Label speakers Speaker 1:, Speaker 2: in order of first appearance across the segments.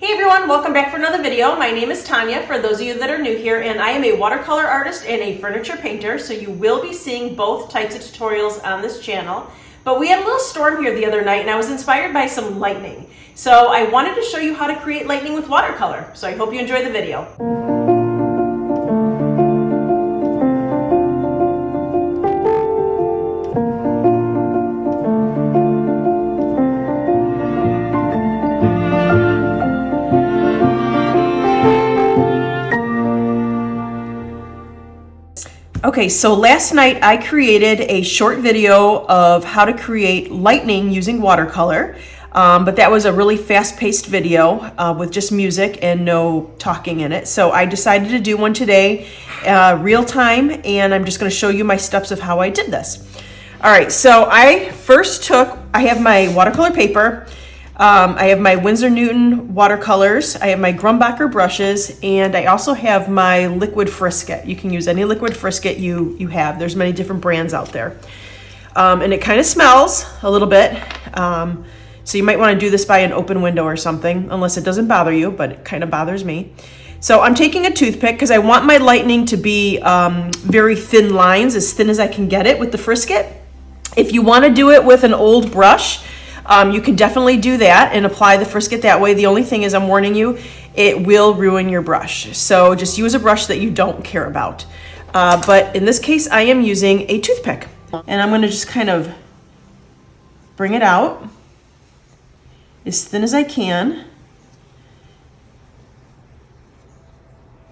Speaker 1: Hey everyone, welcome back for another video. My name is Tanya, for those of you that are new here, and I am a watercolor artist and a furniture painter, so you will be seeing both types of tutorials on this channel. But we had a little storm here the other night and I was inspired by some lightning. So I wanted to show you how to create lightning with watercolor. So I hope you enjoy the video. Okay, so last night I created a short video of how to create lightning using watercolor, but that was a really fast-paced video with just music and no talking in it. So I decided to do one today, real time, and I'm just going to show you my steps of how I did this. All right, so I have my watercolor paper, I have my Winsor Newton watercolors, I have my Grumbacher brushes, and I also have my liquid frisket. You can use any liquid frisket you have. There's many different brands out there. And it kind of smells a little bit, so you might want to do this by an open window or something, unless it doesn't bother you, but it kind of bothers me. So I'm taking a toothpick because I want my lightning to be very thin lines, as thin as I can get it with the frisket. If you want to do it with an old brush, you can definitely do that and apply the frisket that way. The only thing is, I'm warning you, it will ruin your brush. So just use a brush that you don't care about. But in this case, I am using a toothpick. And I'm going to just kind of bring it out as thin as I can.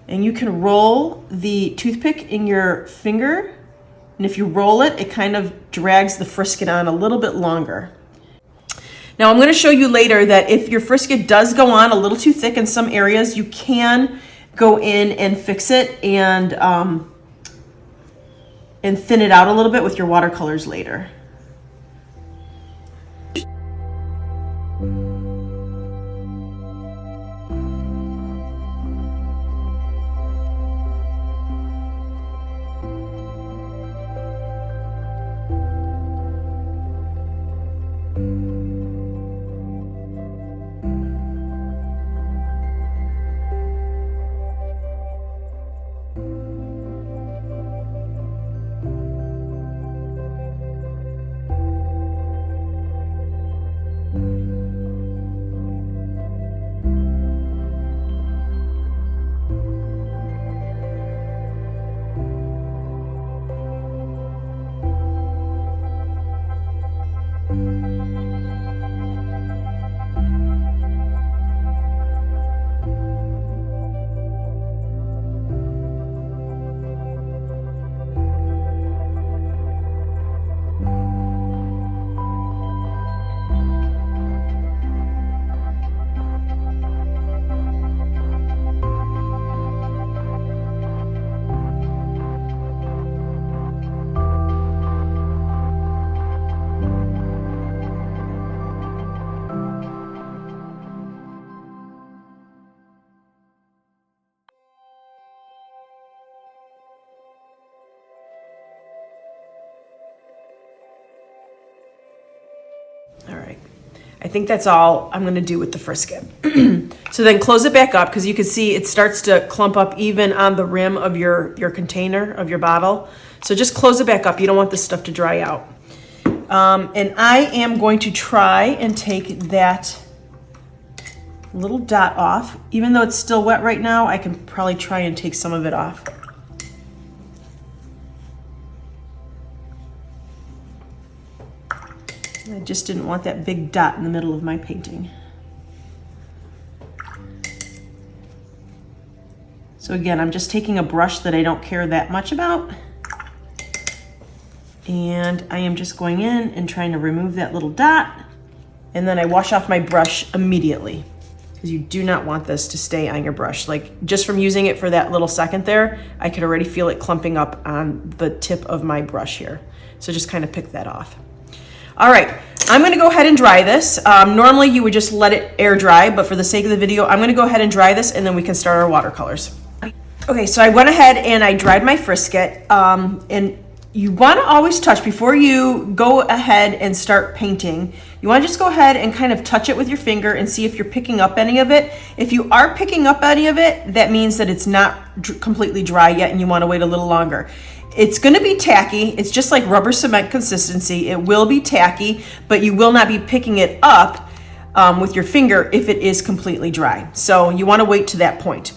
Speaker 1: And you can roll the toothpick in your finger. And if you roll it, it kind of drags the frisket on a little bit longer. Now I'm going to show you later that if your frisket does go on a little too thick in some areas, you can go in and fix it and thin it out a little bit with your watercolors later. All right, I think that's all I'm going to do with the frisket. So then close it back up, because you can see it starts to clump up even on the rim of your container, of your bottle. So just close it back up. You don't want this stuff to dry out. And I am going to try and take that little dot off. Even though it's still wet right now, I can probably try and take some of it off. I just didn't want that big dot in the middle of my painting. So again, I'm just taking a brush that I don't care that much about, and I am just going in and trying to remove that little dot, and then I wash off my brush immediately, because you do not want this to stay on your brush. Like, just from using it for that little second there, I could already feel it clumping up on the tip of my brush here. So just kind of pick that off. All right, I'm gonna go ahead and dry this. Normally you would just let it air dry, but for the sake of the video, I'm gonna go ahead and dry this and then we can start our watercolors. Okay, so I went ahead and I dried my frisket, and you want to always touch before you go ahead and start painting. You want to just go ahead and kind of touch it with your finger and see if you're picking up any of it. If you are picking up any of it, that means that it's not completely dry yet and you want to wait a little longer. It's going to be tacky. It's just like rubber cement consistency. It will be tacky, but you will not be picking it up with your finger if it is completely dry. So you want to wait to that point.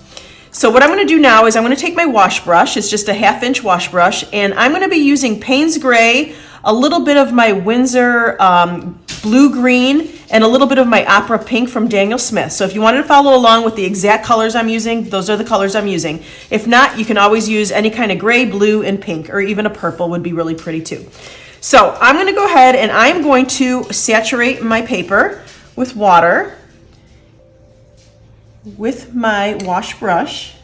Speaker 1: So what I'm going to do now is I'm going to take my wash brush. It's just a 1/2-inch wash brush, and I'm going to be using Payne's Gray, a little bit of my Winsor blue green, and a little bit of my Opera Pink from Daniel Smith. So if you wanted to follow along with the exact colors I'm using, those are the colors I'm using. If not, you can always use any kind of gray, blue, and pink, or even a purple would be really pretty too. So I'm going to go ahead and I'm going to saturate my paper with water with my wash brush.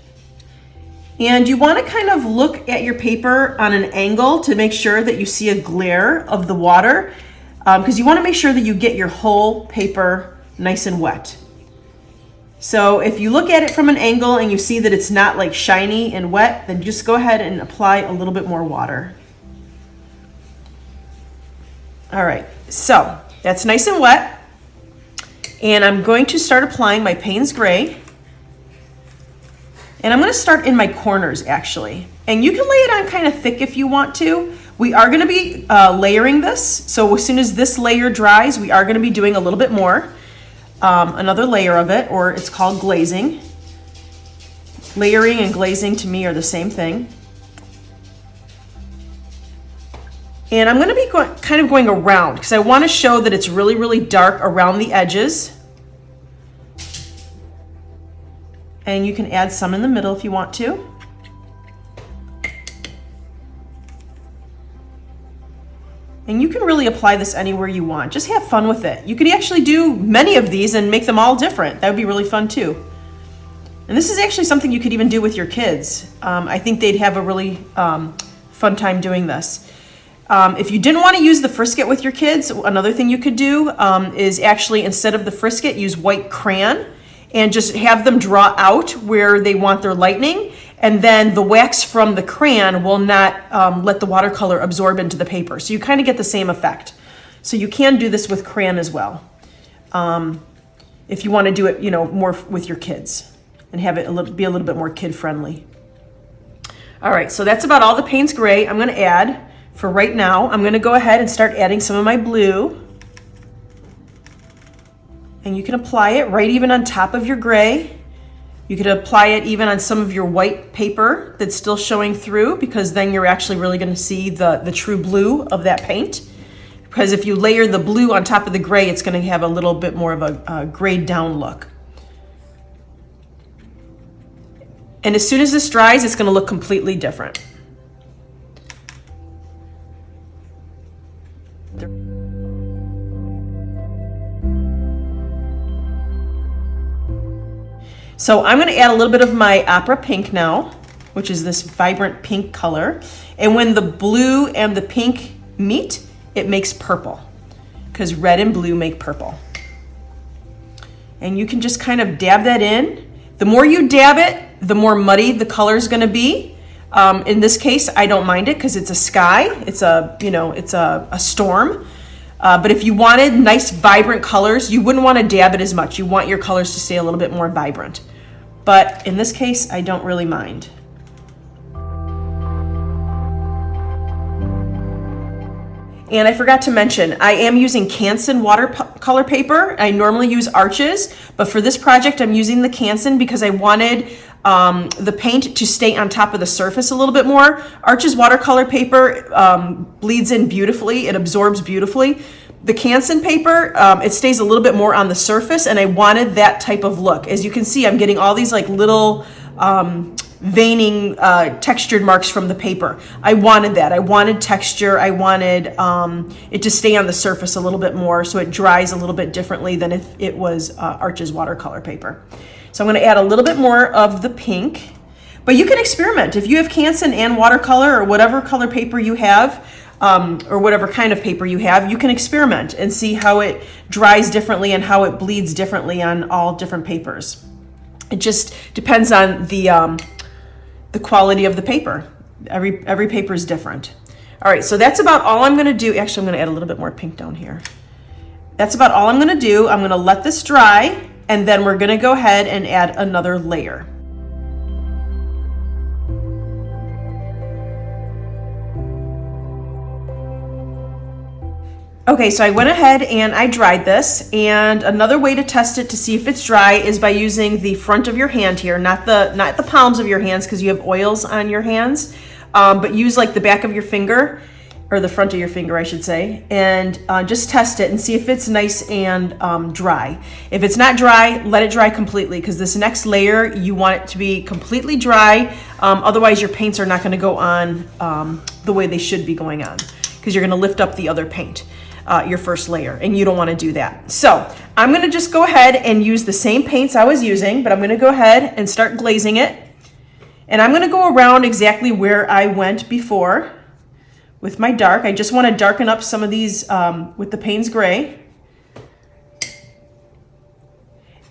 Speaker 1: And you want to kind of look at your paper on an angle to make sure that you see a glare of the water, because you want to make sure that you get your whole paper nice and wet. So if you look at it from an angle and you see that it's not like shiny and wet, then just go ahead and apply a little bit more water. All right, so that's nice and wet. And I'm going to start applying my Payne's Gray. And I'm going to start in my corners actually. And you can lay it on kind of thick if you want to. We are going to be layering this. So as soon as this layer dries, we are going to be doing a little bit more. Another layer of it, or it's called glazing. Layering and glazing to me are the same thing. And I'm going to be kind of going around because I want to show that it's really, really dark around the edges. And you can add some in the middle if you want to. And you can really apply this anywhere you want. Just have fun with it. You could actually do many of these and make them all different. That would be really fun too. And this is actually something you could even do with your kids. I think they'd have a really fun time doing this. If you didn't want to use the frisket with your kids, another thing you could do is actually, instead of the frisket, use white crayon and just have them draw out where they want their lightning, and then the wax from the crayon will not let the watercolor absorb into the paper. So you kind of get the same effect. So you can do this with crayon as well, if you want to do it, more with your kids and have it be a little bit more kid-friendly. All right, so that's about all the Payne's Gray I'm going to add. For right now, I'm going to go ahead and start adding some of my blue. And you can apply it right even on top of your gray. You could apply it even on some of your white paper that's still showing through, because then you're actually really going to see the true blue of that paint. Because if you layer the blue on top of the gray, it's going to have a little bit more of a grayed down look. And as soon as this dries, it's going to look completely different. So I'm going to add a little bit of my Opera Pink now, which is this vibrant pink color. And when the blue and the pink meet, it makes purple, because red and blue make purple. And you can just kind of dab that in. The more you dab it, the more muddy the color is going to be. In this case, I don't mind it because it's a sky. It's a storm. But if you wanted nice, vibrant colors, you wouldn't want to dab it as much. You want your colors to stay a little bit more vibrant. But in this case, I don't really mind. And I forgot to mention, I am using Canson watercolor paper. I normally use Arches, but for this project, I'm using the Canson because I wanted the paint to stay on top of the surface a little bit more. Arches watercolor paper bleeds in beautifully. It absorbs beautifully. The Canson paper, it stays a little bit more on the surface, and I wanted that type of look. As you can see, I'm getting all these like little veining textured marks from the paper. I wanted that. I wanted texture. I wanted it to stay on the surface a little bit more so it dries a little bit differently than if it was Arches watercolor paper. So I'm going to add a little bit more of the pink, but you can experiment. If you have Canson and watercolor or whatever color paper you have, or whatever kind of paper you have, you can experiment and see how it dries differently and how it bleeds differently on all different papers. It just depends on the quality of the paper. Every paper is different. All right, so that's about all I'm gonna do. Actually, I'm gonna add a little bit more pink down here. That's about all I'm gonna do. I'm gonna let this dry, and then we're gonna go ahead and add another layer. Okay, so I went ahead and I dried this, and another way to test it to see if it's dry is by using the front of your hand here, not the palms of your hands because you have oils on your hands, but use like the back of your finger, or the front of your finger, I should say, and just test it and see if it's nice and dry. If it's not dry, let it dry completely, because this next layer, you want it to be completely dry. Otherwise, your paints are not gonna go on the way they should be going on, because you're gonna lift up the other paint. Your first layer, and you don't want to do that. So I'm going to just go ahead and use the same paints I was using, but I'm going to go ahead and start glazing it. And I'm going to go around exactly where I went before with my dark. I just want to darken up some of these with the Payne's Gray.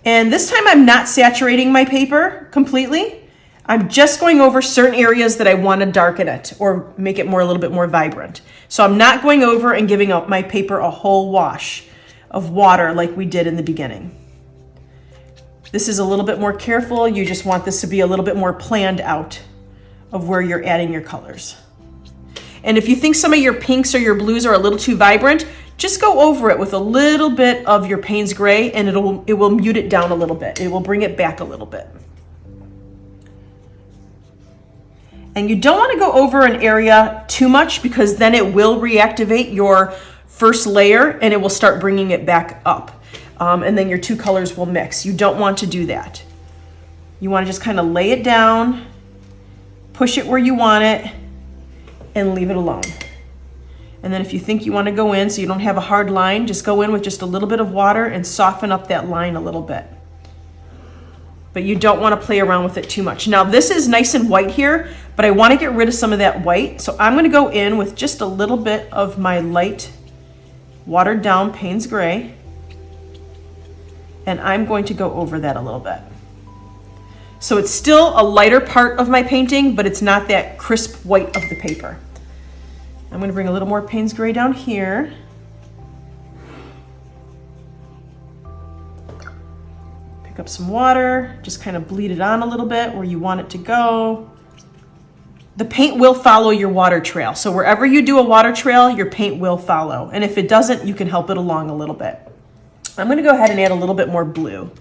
Speaker 1: And this time I'm not saturating my paper completely. I'm just going over certain areas that I want to darken it or make it a little bit more vibrant. So I'm not going over and giving up my paper a whole wash of water like we did in the beginning. This is a little bit more careful. You just want this to be a little bit more planned out of where you're adding your colors. And if you think some of your pinks or your blues are a little too vibrant, just go over it with a little bit of your Payne's Gray, and it will mute it down a little bit. It will bring it back a little bit. And you don't want to go over an area too much, because then it will reactivate your first layer and it will start bringing it back up. And then your two colors will mix. You don't want to do that. You want to just kind of lay it down, push it where you want it, and leave it alone. And then if you think you want to go in so you don't have a hard line, just go in with just a little bit of water and soften up that line a little bit. But you don't want to play around with it too much. Now this is nice and white here, but I want to get rid of some of that white. So I'm going to go in with just a little bit of my light watered down Payne's Gray. And I'm going to go over that a little bit. So it's still a lighter part of my painting, but it's not that crisp white of the paper. I'm going to bring a little more Payne's Gray down here. Up some water, just kind of bleed it on a little bit where you want it to go. The paint will follow your water trail. So wherever you do a water trail, your paint will follow. And if it doesn't, you can help it along a little bit. I'm going to go ahead and add a little bit more blue.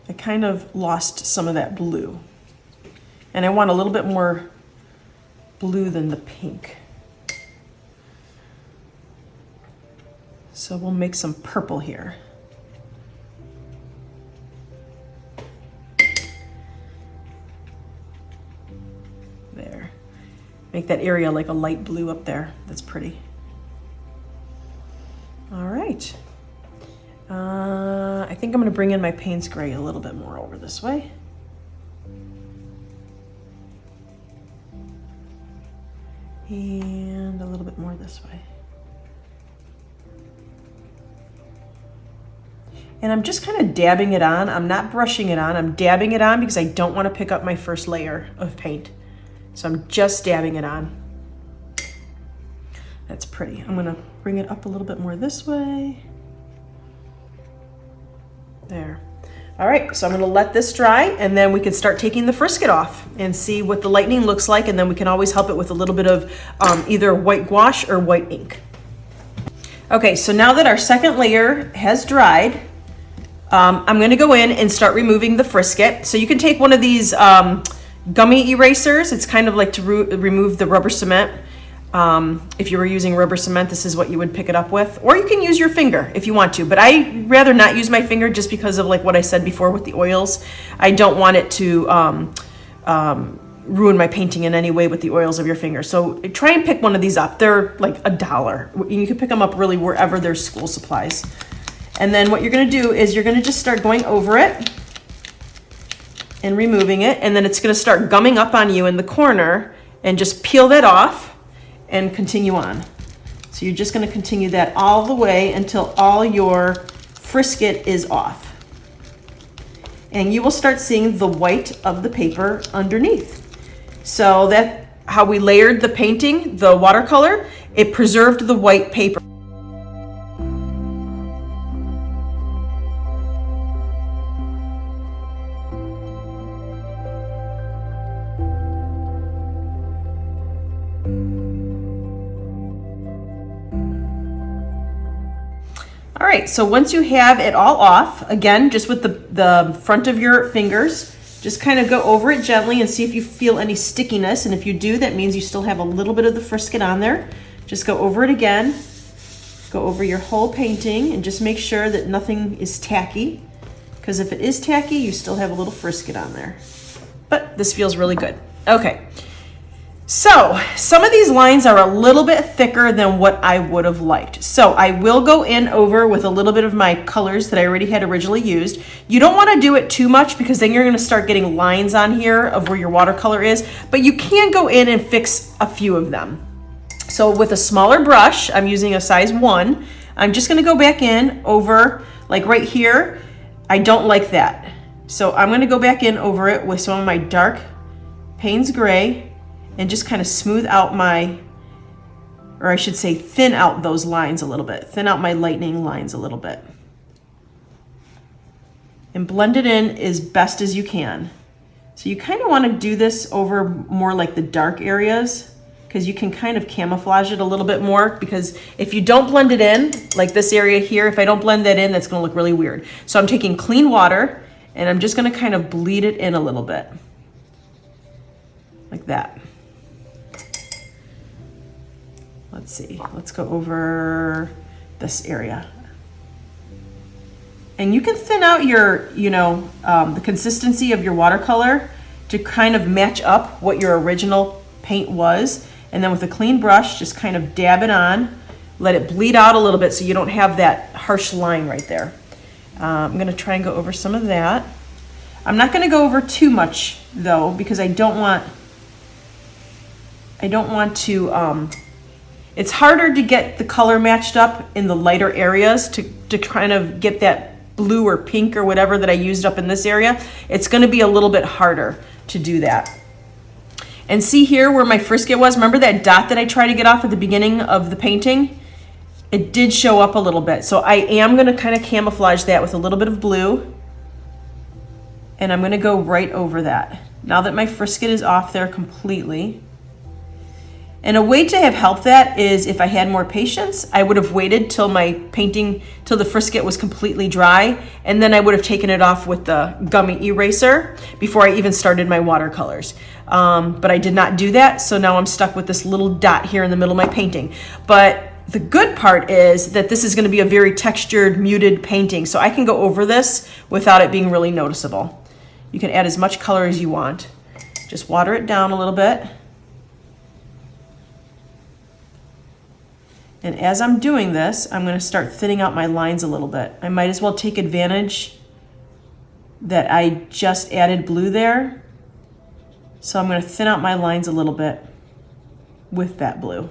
Speaker 1: I kind of lost some of that blue. And I want a little bit more blue than the pink. So we'll make some purple here. There. Make that area like a light blue up there. That's pretty. All right. I think I'm going to bring in my Payne's Gray a little bit more over this way. And a little bit more this way. And I'm just kind of dabbing it on. I'm not brushing it on. I'm dabbing it on because I don't want to pick up my first layer of paint. So I'm just dabbing it on. That's pretty. I'm going to bring it up a little bit more this way. There. All right, so I'm going to let this dry, and then we can start taking the frisket off and see what the lightning looks like, and then we can always help it with a little bit of either white gouache or white ink. Okay, so now that our second layer has dried, I'm going to go in and start removing the frisket. So you can take one of these gummy erasers. It's kind of like to remove the rubber cement. If you were using rubber cement, this is what you would pick it up with. Or you can use your finger if you want to. But I rather not use my finger just because of like what I said before with the oils. I don't want it to ruin my painting in any way with the oils of your finger. So try and pick one of these up. They're like $1. You can pick them up really wherever there's school supplies. And then what you're going to do is you're going to just start going over it and removing it. And then it's going to start gumming up on you in the corner, and just peel that off and continue on. So you're just going to continue that all the way until all your frisket is off. And you will start seeing the white of the paper underneath. So that's how we layered the painting, the watercolor. It preserved the white paper. All right, so once you have it all off, again, just with the front of your fingers, just kind of go over it gently and see if you feel any stickiness. And if you do, that means you still have a little bit of the Frisket on there. Just go over it again. Go over your whole painting and just make sure that nothing is tacky. Because if it is tacky, you still have a little Frisket on there. But this feels really good. Okay. So some of these lines are a little bit thicker than what I would have liked. So I will go in over with a little bit of my colors that I already had originally used. You don't want to do it too much because then you're going to start getting lines on here of where your watercolor is, but you can go in and fix a few of them. So with a smaller brush, I'm using a size 1, I'm just going to go back in over, like right here. I don't like that. So I'm going to go back in over it with some of my dark Payne's Gray and just kind of smooth out my, or I should say thin out those lines a little bit. Thin out my lightning lines a little bit. And blend it in as best as you can. So you kind of want to do this over more like the dark areas because you can kind of camouflage it a little bit more, because if you don't blend it in, like this area here, if I don't blend that in, that's going to look really weird. So I'm taking clean water and I'm just going to kind of bleed it in a little bit. Like that. Let's see, let's go over this area. And you can thin out your, the consistency of your watercolor to kind of match up what your original paint was. And then with a clean brush, just kind of dab it on, let it bleed out a little bit so you don't have that harsh line right there. I'm gonna try and go over some of that. I'm not gonna go over too much though, because I don't want to, it's harder to get the color matched up in the lighter areas to kind of get that blue or pink or whatever that I used up in this area. It's going to be a little bit harder to do that. And see here where my Frisket was? Remember that dot that I tried to get off at the beginning of the painting? It did show up a little bit. So I am going to kind of camouflage that with a little bit of blue. And I'm going to go right over that. Now that my Frisket is off there completely. And a way to have helped that is if I had more patience, I would have waited till my painting, till the Frisket was completely dry, and then I would have taken it off with the gummy eraser before I even started my watercolors. But I did not do that, so now I'm stuck with this little dot here in the middle of my painting. But the good part is that this is going to be a very textured, muted painting, so I can go over this without it being really noticeable. You can add as much color as you want. Just water it down a little bit. And as I'm doing this, I'm going to start thinning out my lines a little bit. I might as well take advantage that I just added blue there. So I'm going to thin out my lines a little bit with that blue.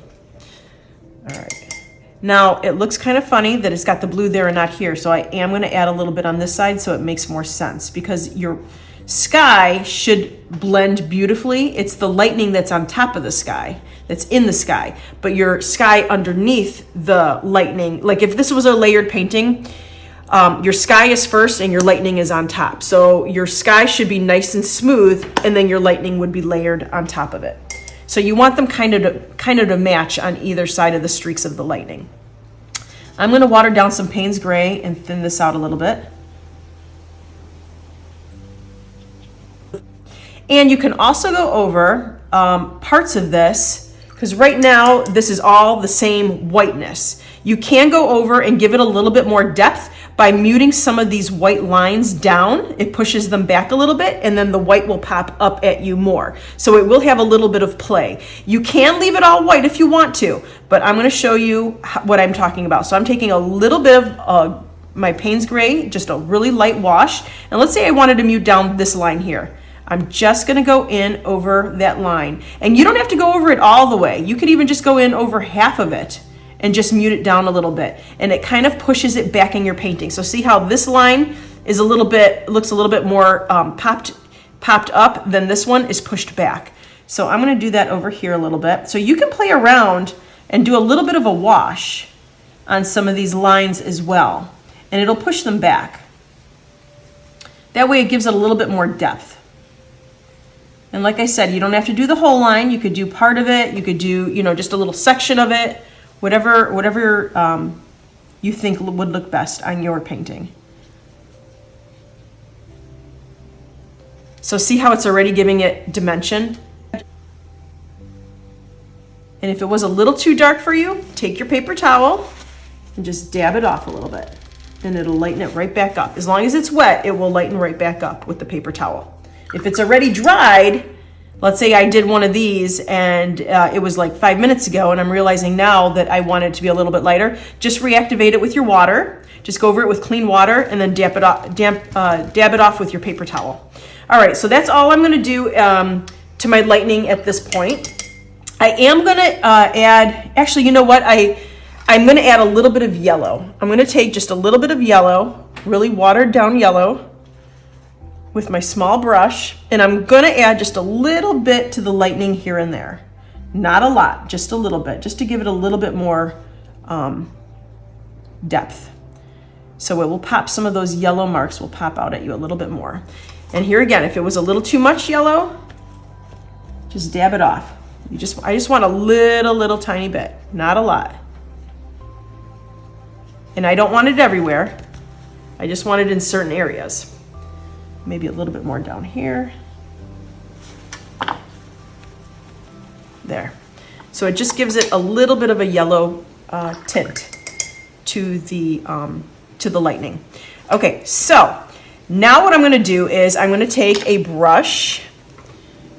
Speaker 1: All right. Now it looks kind of funny that it's got the blue there and not here. So I am going to add a little bit on this side so it makes more sense, because your sky should blend beautifully. It's the lightning that's on top of the sky, that's in the sky, but your sky underneath the lightning, like if this was a layered painting, your sky is first and your lightning is on top. So your sky should be nice and smooth, and then your lightning would be layered on top of it. So you want them kind of to match on either side of the streaks of the lightning. I'm going to water down some Payne's Gray and thin this out a little bit. And you can also go over parts of this, because right now this is all the same whiteness. You can go over and give it a little bit more depth by muting some of these white lines down. It pushes them back a little bit, and then the white will pop up at you more. So it will have a little bit of play. You can leave it all white if you want to, but I'm going to show you what I'm talking about. So I'm taking a little bit of my Payne's Gray, just a really light wash. And let's say I wanted to mute down this line here. I'm just going to go in over that line. And you don't have to go over it all the way. You could even just go in over half of it and just mute it down a little bit. And it kind of pushes it back in your painting. So see how this line is looks a little bit more popped up than this one is pushed back. So I'm going to do that over here a little bit. So you can play around and do a little bit of a wash on some of these lines as well, and it'll push them back. That way it gives it a little bit more depth. And like I said, you don't have to do the whole line. You could do part of it. You could do, you know, just a little section of it. Whatever you think would look best on your painting. So see how it's already giving it dimension? And if it was a little too dark for you, take your paper towel and just dab it off a little bit. And it'll lighten it right back up. As long as it's wet, it will lighten right back up with the paper towel. If it's already dried, let's say I did one of these and it was like 5 minutes ago and I'm realizing now that I want it to be a little bit lighter, just reactivate it with your water. Just go over it with clean water and then dab it off with your paper towel. All right, so that's all I'm gonna do to my lightning at this point. I am gonna add, actually, you know what? I'm gonna add a little bit of yellow. I'm gonna take just a little bit of yellow, really watered down yellow, with my small brush, and I'm gonna add just a little bit to the lightning here and there. Not a lot, just a little bit, just to give it a little bit more depth. So it will pop, some of those yellow marks will pop out at you a little bit more. And here again, if it was a little too much yellow, just dab it off. I just want a little tiny bit, not a lot. And I don't want it everywhere. I just want it in certain areas. Maybe a little bit more down here. There. So it just gives it a little bit of a yellow tint to the lightning. Okay, so now what I'm gonna do is I'm gonna take a brush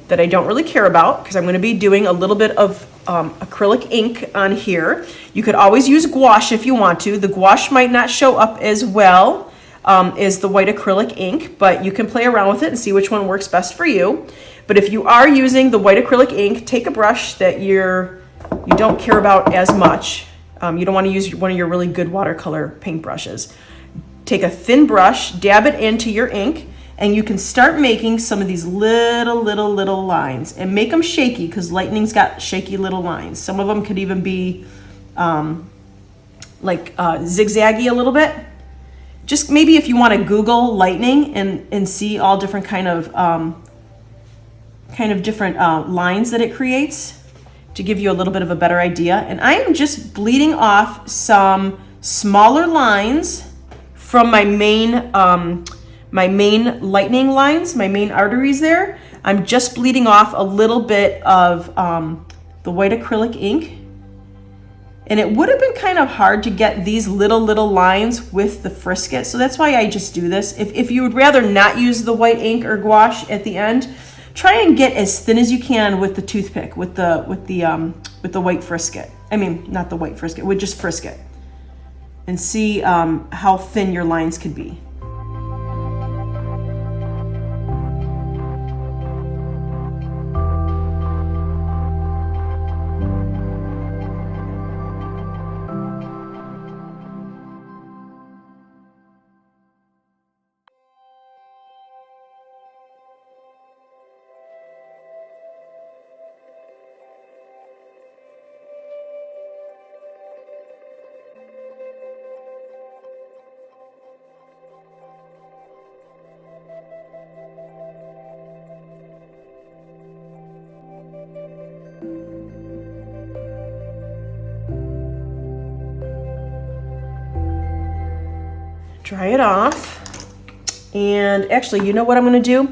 Speaker 1: that I don't really care about because I'm gonna be doing a little bit of acrylic ink on here. You could always use gouache if you want to. The gouache might not show up as well as the white acrylic ink, but you can play around with it and see which one works best for you. But if you are using the white acrylic ink, take a brush that you don't care about as much. You don't want to use one of your really good watercolor paint brushes. Take a thin brush, dab it into your ink, and you can start making some of these little lines and make them shaky because lightning's got shaky little lines. Some of them could even be zigzaggy a little bit. Just maybe if you want to Google lightning and see all different kind of different lines that it creates to give you a little bit of a better idea. And I am just bleeding off some smaller lines from my main lightning lines, my main arteries there. I'm just bleeding off a little bit of the white acrylic ink. And it would have been kind of hard to get these little lines with the Frisket. So that's why I just do this. If you would rather not use the white ink or gouache at the end, try and get as thin as you can with the toothpick, with the white Frisket. I mean, not the white Frisket, with just Frisket. And see how thin your lines could be. Dry it off. And actually, you know what I'm gonna do?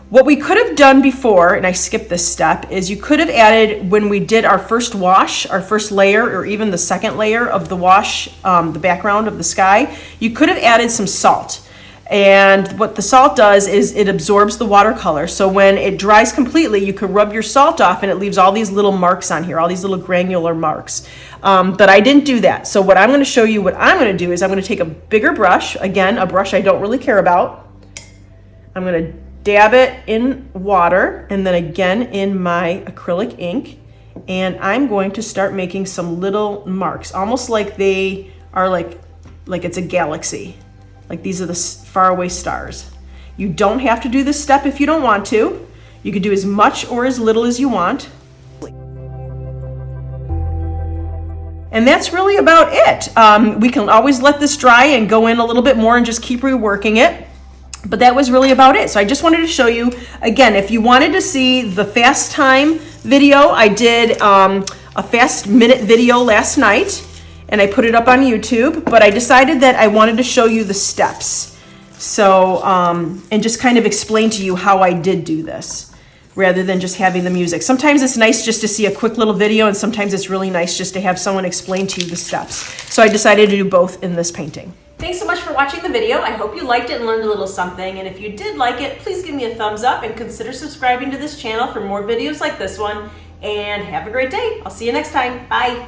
Speaker 1: What we could have done before, and I skipped this step, is you could have added, when we did our first wash, our first layer, or even the second layer of the wash, the background of the sky, you could have added some salt. And what the salt does is it absorbs the watercolor. So when it dries completely, you can rub your salt off and it leaves all these little marks on here, all these little granular marks. But I didn't do that. So what I'm going to show you, what I'm going to do is I'm going to take a bigger brush, again, a brush I don't really care about. I'm going to dab it in water and then again in my acrylic ink. And I'm going to start making some little marks, almost like they are like it's a galaxy. Like these are the faraway stars. You don't have to do this step if you don't want to. You can do as much or as little as you want. And that's really about it. We can always let this dry and go in a little bit more and just keep reworking it. But that was really about it. So I just wanted to show you, again, if you wanted to see the fast time video, I did a fast minute video last night and I put it up on YouTube, but I decided that I wanted to show you the steps. So, and just kind of explain to you how I did do this rather than just having the music. Sometimes it's nice just to see a quick little video, and sometimes it's really nice just to have someone explain to you the steps. So I decided to do both in this painting. Thanks so much for watching the video. I hope you liked it and learned a little something. And if you did like it, please give me a thumbs up and consider subscribing to this channel for more videos like this one. And have a great day. I'll see you next time. Bye.